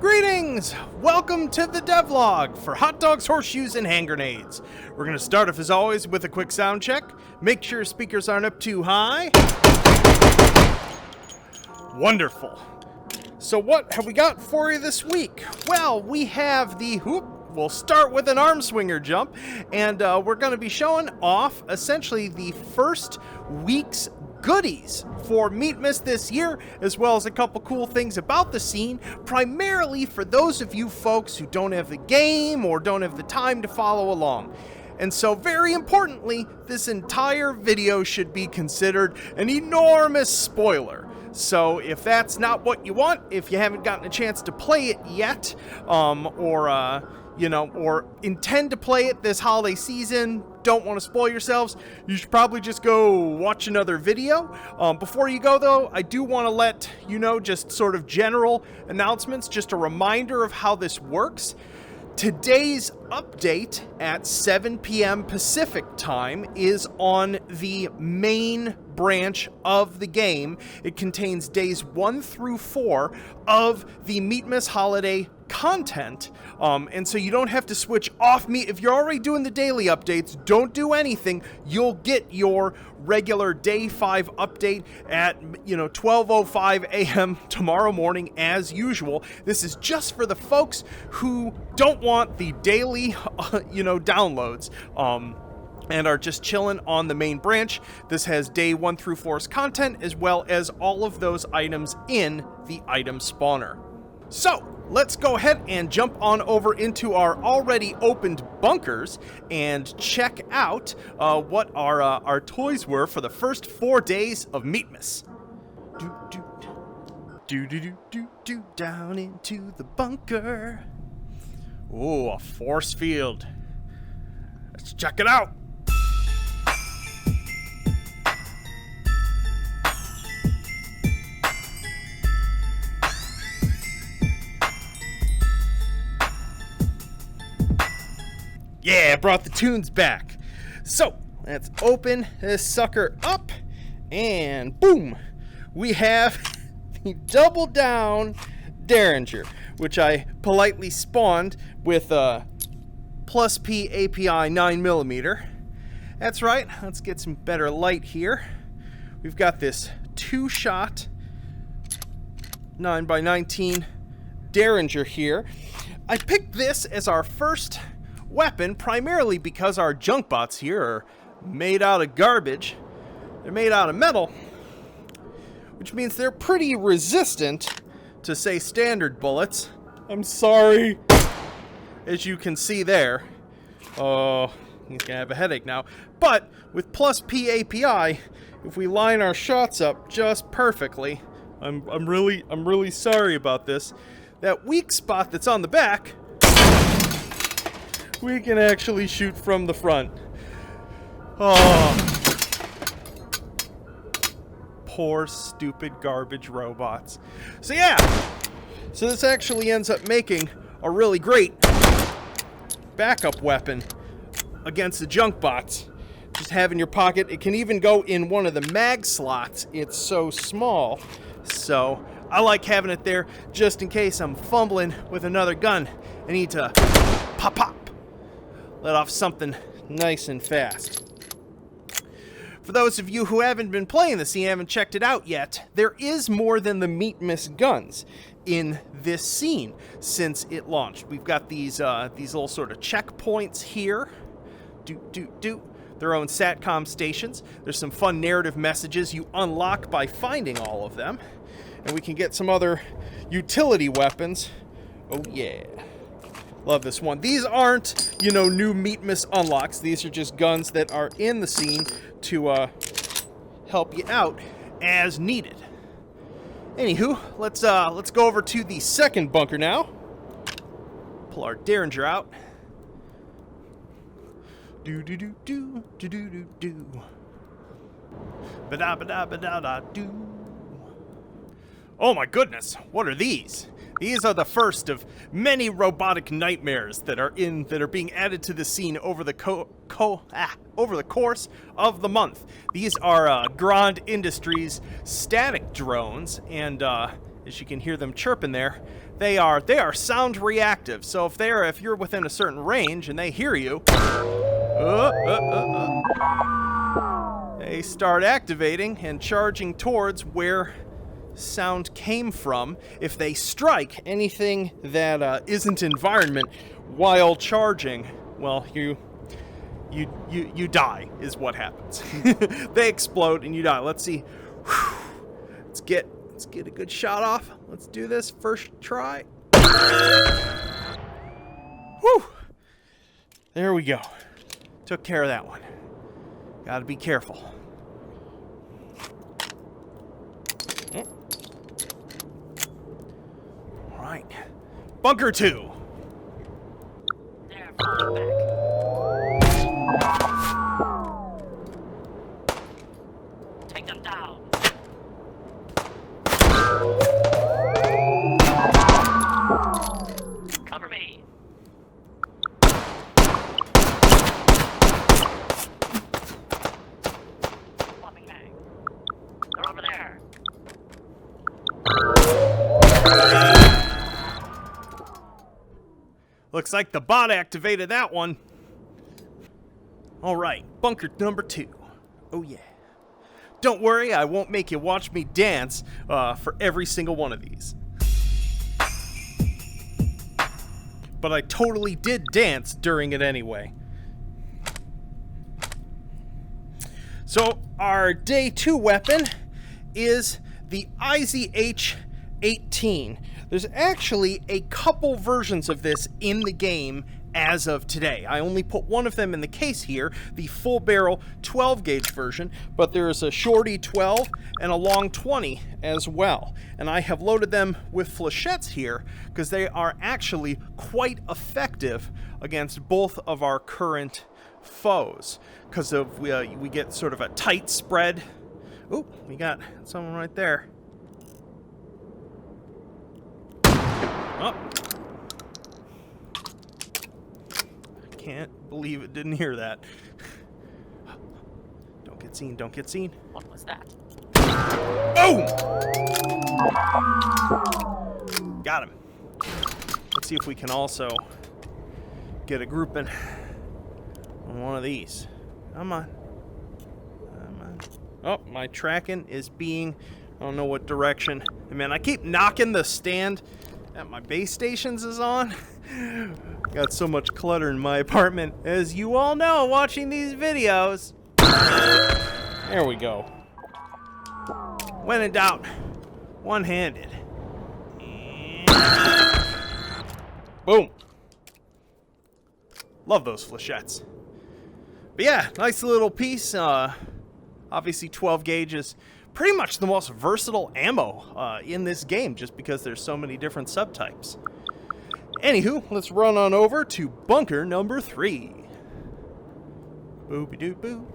Greetings! Welcome to the Devlog for hot dogs, horseshoes, and hand grenades. We're going to start off, as always, with a quick sound check. Make sure speakers aren't up too high. Wonderful. So what have we got for you this week? Well, we have the we'll start with an arm swinger jump, and we're going to be showing off essentially the first week's goodies for Meatmas this year, as well as a couple cool things about the scene, primarily for those of you folks who don't have the game or don't have the time to follow along. And so, very importantly, this entire video should be considered an enormous spoiler. So if that's not what you want, if you haven't gotten a chance to play it yet, or intend to play it this holiday season, don't want to spoil yourselves, you should probably just go watch another video. Before you go, though, I do want to let you know just sort of general announcements, just a reminder of how this works. Today's update at 7 p.m. Pacific time is on the main branch of the game. It contains days 1 through 4 of the Meatmas holiday content, and so you don't have to switch off Meat. If you're already doing the daily updates, don't do anything. You'll get your regular day 5 update at 12:05 a.m. tomorrow morning as usual. This is just for the folks who don't want the daily downloads and are just chilling on the main branch. This has day 1 through 4's content, as well as all of those items in the item spawner. So let's go ahead and jump on over into our already opened bunkers and check out what our toys were for the first 4 days of Meatmas. Do down into the bunker. Oh, a force field. Let's check it out. Yeah, brought the tunes back. So, let's open this sucker up, and boom, we have the double down Derringer, which I politely spawned with plus P API 9mm. That's right, let's get some better light here. We've got this 2-shot 9x19 Derringer here. I picked this as our first weapon primarily because our junk bots here are made out of garbage. They're made out of metal, which means they're pretty resistant to, say, standard bullets. I'm sorry. As you can see there. Oh, he's gonna have a headache now. But with plus P API, if we line our shots up just perfectly, I'm really sorry about this. That weak spot that's on the back, we can actually shoot from the front. Oh. Poor, stupid, garbage robots. So yeah. So this actually ends up making a really great backup weapon against the junk bots. Just have in your pocket. It can even go in one of the mag slots. It's so small. So I like having it there just in case I'm fumbling with another gun. I need to pop. Let off something nice and fast. For those of you who haven't been playing this and haven't checked it out yet, there is more than the Meatmas guns in this scene since it launched. We've got these little sort of checkpoints here. Their own SATCOM stations. There's some fun narrative messages you unlock by finding all of them. And we can get some other utility weapons. Oh yeah. Love this one. These aren't, new Meatmas unlocks. These are just guns that are in the scene to help you out as needed. Anywho, let's go over to the second bunker now. Pull our Derringer out. Do. Ba-da-ba-da-ba-da-da-do. Oh my goodness, what are these? These are the first of many robotic nightmares that are being added to the scene over the course of the month. These are Grand Industries static drones, and as you can hear them chirping there, They are sound reactive. So if you're within a certain range and they hear you, they start activating and charging towards where sound came from. If they strike anything that isn't environment while charging, well, you die is what happens. They explode and you die. Let's see. Let's get a good shot off. Let's do this first try. Whew. There we go. Took care of that one. Gotta be careful. All right. Bunker 2. They're falling back. Take them down. Cover me. Swapping mag. They're over there. Looks like the bot activated that one. All right, bunker number 2. Oh yeah. Don't worry, I won't make you watch me dance for every single one of these. But I totally did dance during it anyway. So our day 2 weapon is the Izh H18. There's actually a couple versions of this in the game as of today. I only put one of them in the case here, the full barrel 12 gauge version, but there's a shorty 12 and a long 20 as well. And I have loaded them with flechettes here because they are actually quite effective against both of our current foes because of we get sort of a tight spread. Ooh, we got someone right there. Oh. I can't believe it didn't hear that. Don't get seen, don't get seen. What was that? Boom! Got him. Let's see if we can also get a grouping on one of these. Come on. Come on. Oh, my tracking is being, I don't know what direction. Man, I keep knocking the stand that my base stations is on. Got so much clutter in my apartment, as you all know watching these videos. There we go. When in doubt, one-handed. Boom. Love those flechettes. But yeah, nice little piece. Obviously 12 gauge is pretty much the most versatile ammo in this game, just because there's so many different subtypes. Anywho, let's run on over to bunker number 3. Boopy-doop-boo.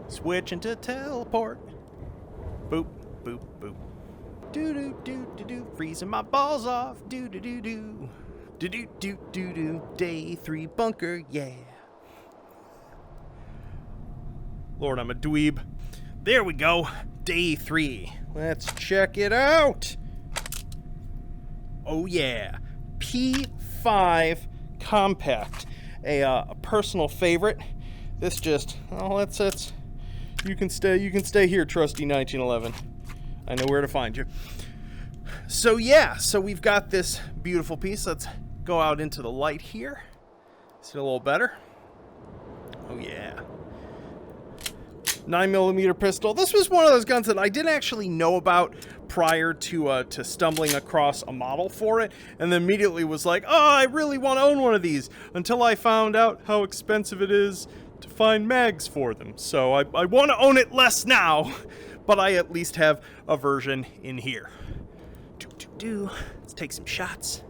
Switch into teleport. Boop, boop, boop. Do-do-do-do-do. Freezing my balls off. Do-do-do-do. Do-do-do-do-do. Day 3 bunker, yeah. Lord, I'm a dweeb. There we go. Day 3. Let's check it out. Oh yeah. P5 Compact. A personal favorite. This just, oh, it's you can stay here, trusty 1911. I know where to find you. So yeah, so we've got this beautiful piece. Let's go out into the light here. See a little better. Oh yeah. 9mm pistol. This was one of those guns that I didn't actually know about prior to stumbling across a model for it, and then immediately was like, oh, I really want to own one of these, until I found out how expensive it is to find mags for them. So I want to own it less now, but I at least have a version in here. Let's take some shots.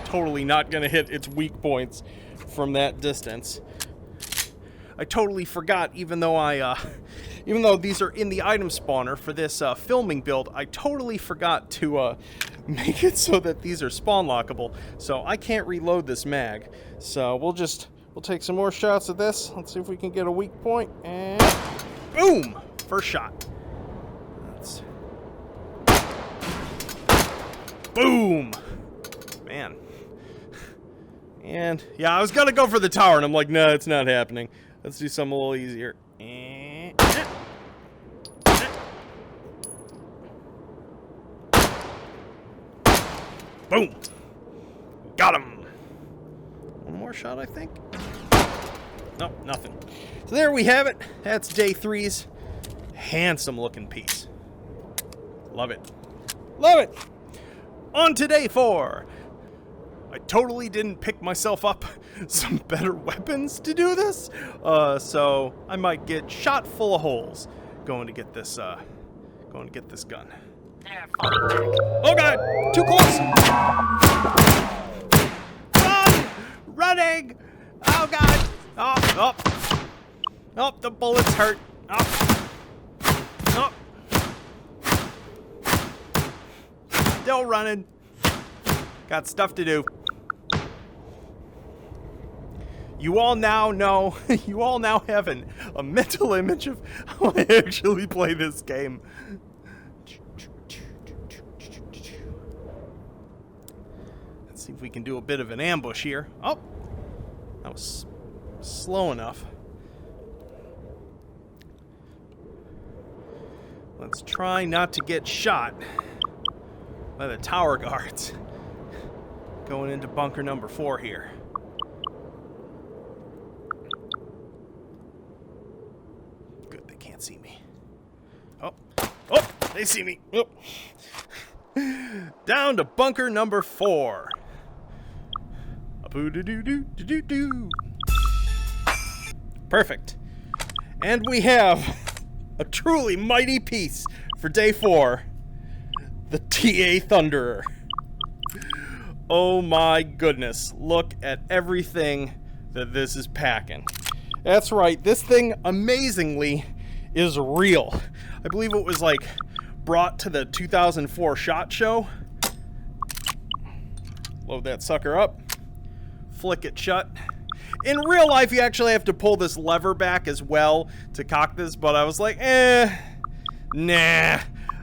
Totally not gonna hit its weak points from that distance. I totally forgot, even though these are in the item spawner for this filming build, I totally forgot to make it so that these are spawn lockable. So I can't reload this mag. So we'll take some more shots of this. Let's see if we can get a weak point. And boom! First shot. Let's Boom! Man. And, yeah, I was gonna go for the tower, and I'm like, no, it's not happening. Let's do something a little easier. Boom! Got him! One more shot, I think. Nope, nothing. So there we have it. That's day 3's handsome looking piece. Love it. Love it! On to day 4. I totally didn't pick myself up some better weapons to do this. So I might get shot full of holes going to get this gun. They're falling back. Oh god! Too close! Run! Running! Oh god! Oh, oh. Oh, the bullets hurt. Oh. Oh. Still running. Got stuff to do. You all now know, you all now have a mental image of how I actually play this game. Let's see if we can do a bit of an ambush here. Oh, that was slow enough. Let's try not to get shot by the tower guards going into bunker number 4 here. Good, they can't see me. Oh, oh, they see me. Oh. Down to bunker number 4. Perfect. And we have a truly mighty piece for day 4. The TA Thunderer. Oh my goodness. Look at everything that this is packing. That's right. This thing, amazingly, is real. I believe it was like brought to the 2004 SHOT Show. Load that sucker up. Flick it shut. In real life, you actually have to pull this lever back as well to cock this, but I was like, nah.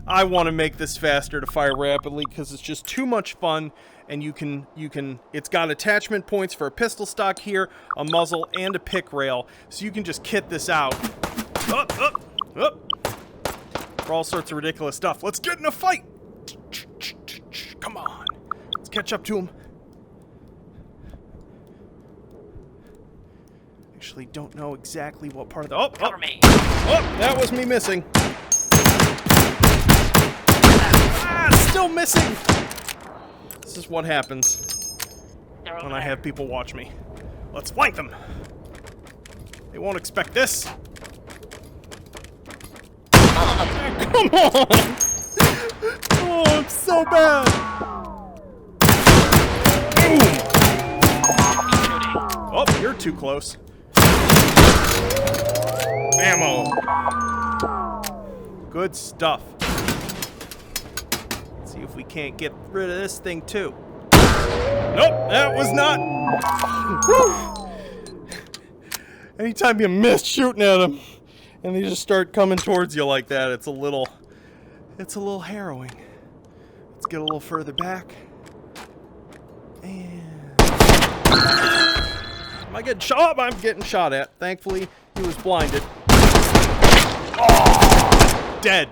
I want to make this faster to fire rapidly because it's just too much fun, and it's got attachment points for a pistol stock here, a muzzle, and a pick rail, so you can just kit this out. For all sorts of ridiculous stuff. Let's get in a fight! Come on. Let's catch up to him. Actually don't know exactly what part of the... Cover me. Oh, that was me missing. Still missing! This is what happens when I have people watch me. Let's flank them! They won't expect this. Come on! Oh, I'm so bad! Boom! Oh, you're too close. Ammo! Good stuff. See if we can't get rid of this thing too. Nope, that was not. Woo! Anytime you miss shooting at them and they just start coming towards you like that, it's a little harrowing. Let's get a little further back. And am I getting shot? I'm getting shot at. Thankfully, he was blinded. Oh, dead.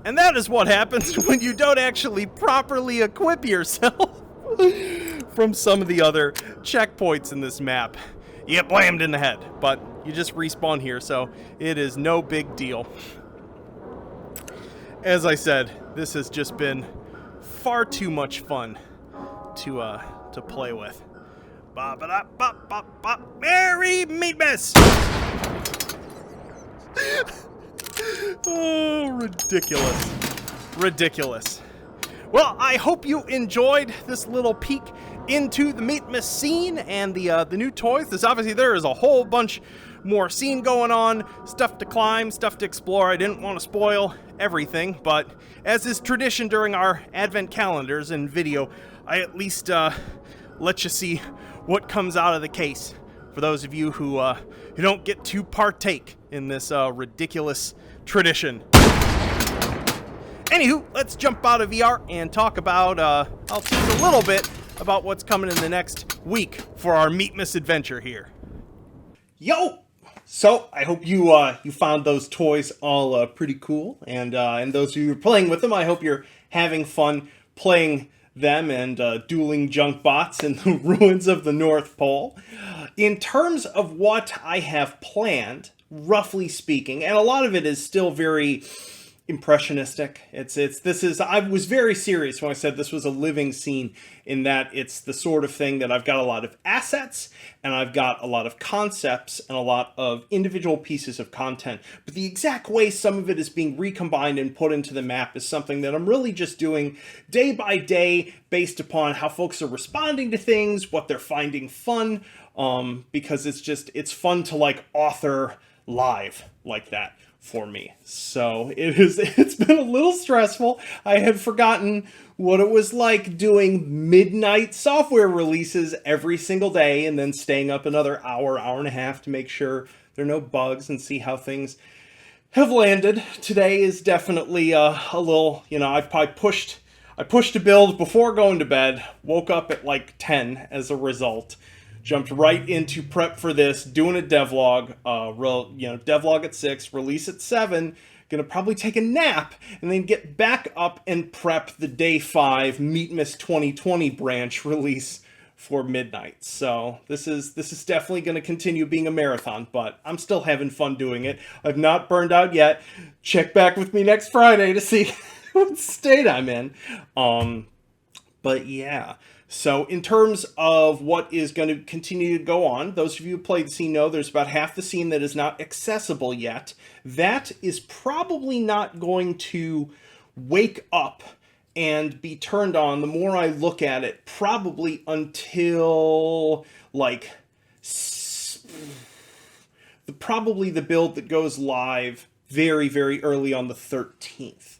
And that is what happens when you don't actually properly equip yourself from some of the other checkpoints in this map. You get blammed in the head, but you just respawn here, so it is no big deal. As I said, this has just been far too much fun to play with. Merry Meatmas! Oh, ridiculous. Ridiculous. Well, I hope you enjoyed this little peek into the Meatmas scene and the new toys. There is a whole bunch more scene going on, stuff to climb, stuff to explore. I didn't want to spoil everything, but as is tradition during our advent calendars and video, I at least let you see what comes out of the case for those of you who don't get to partake in this ridiculous tradition. Anywho, let's jump out of VR and talk about, I'll tease a little bit about what's coming in the next week for our Meatmas adventure here. Yo! So, I hope you found those toys all pretty cool, and those of you who are playing with them, I hope you're having fun playing them and dueling junk bots in the ruins of the North Pole. In terms of what I have planned, roughly speaking, and a lot of it is still very impressionistic. I was very serious when I said this was a living scene, in that it's the sort of thing that I've got a lot of assets and I've got a lot of concepts and a lot of individual pieces of content, but the exact way some of it is being recombined and put into the map is something that I'm really just doing day by day based upon how folks are responding to things, what they're finding fun, because it's fun to like author live like that for me. So it's been a little stressful. I had forgotten what it was like doing midnight software releases every single day and then staying up another hour and a half to make sure there are no bugs and see how things have landed. Today is definitely a little, I pushed a build before going to bed, woke up at like 10 as a result. Jumped right into prep for this, doing a devlog, devlog at 6, release at 7, gonna probably take a nap, and then get back up and prep the day 5 Meatmas 2020 branch release for midnight. So this is definitely gonna continue being a marathon, but I'm still having fun doing it. I've not burned out yet. Check back with me next Friday to see what state I'm in. But yeah. So in terms of what is going to continue to go on, those of you who played the scene know there's about half the scene that is not accessible yet. That is probably not going to wake up and be turned on, the more I look at it, probably until like probably the build that goes live very, very early on the 13th.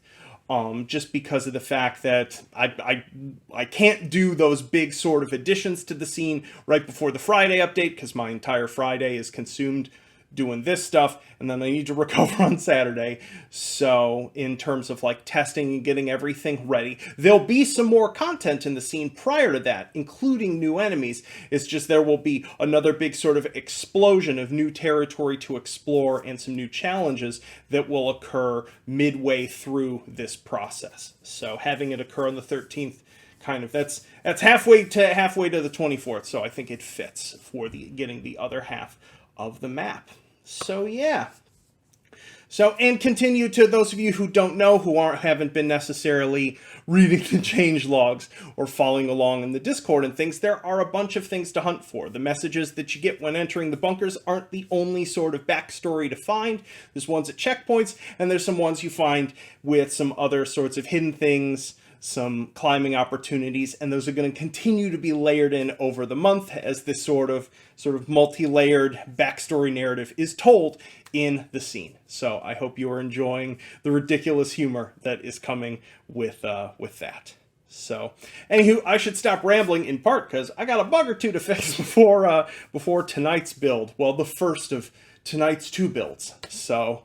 Just because of the fact that I can't do those big sort of additions to the scene right before the Friday update, because my entire Friday is consumed doing this stuff, and then I need to recover on Saturday. So in terms of like testing and getting everything ready, there'll be some more content in the scene prior to that, including new enemies. It's just there will be another big sort of explosion of new territory to explore and some new challenges that will occur midway through this process. So having it occur on the 13th, kind of that's halfway to the 24th, so I think it fits for getting the other half of the map. So yeah. So, and continue to those of you who don't know, who haven't been necessarily reading the change logs or following along in the Discord and things, there are a bunch of things to hunt for. The messages that you get when entering the bunkers aren't the only sort of backstory to find. There's ones at checkpoints, and there's some ones you find with some other sorts of hidden things, some climbing opportunities, and those are going to continue to be layered in over the month as this sort of multi-layered backstory narrative is told in the scene. So I hope you are enjoying the ridiculous humor that is coming with that. So, anywho, I should stop rambling, in part because I got a bug or two to fix before tonight's build. Well, the first of tonight's 2 builds. So,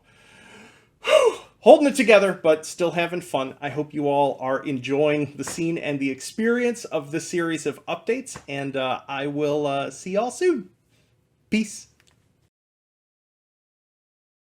holding it together, but still having fun. I hope you all are enjoying the scene and the experience of this series of updates, and I will see y'all soon. Peace.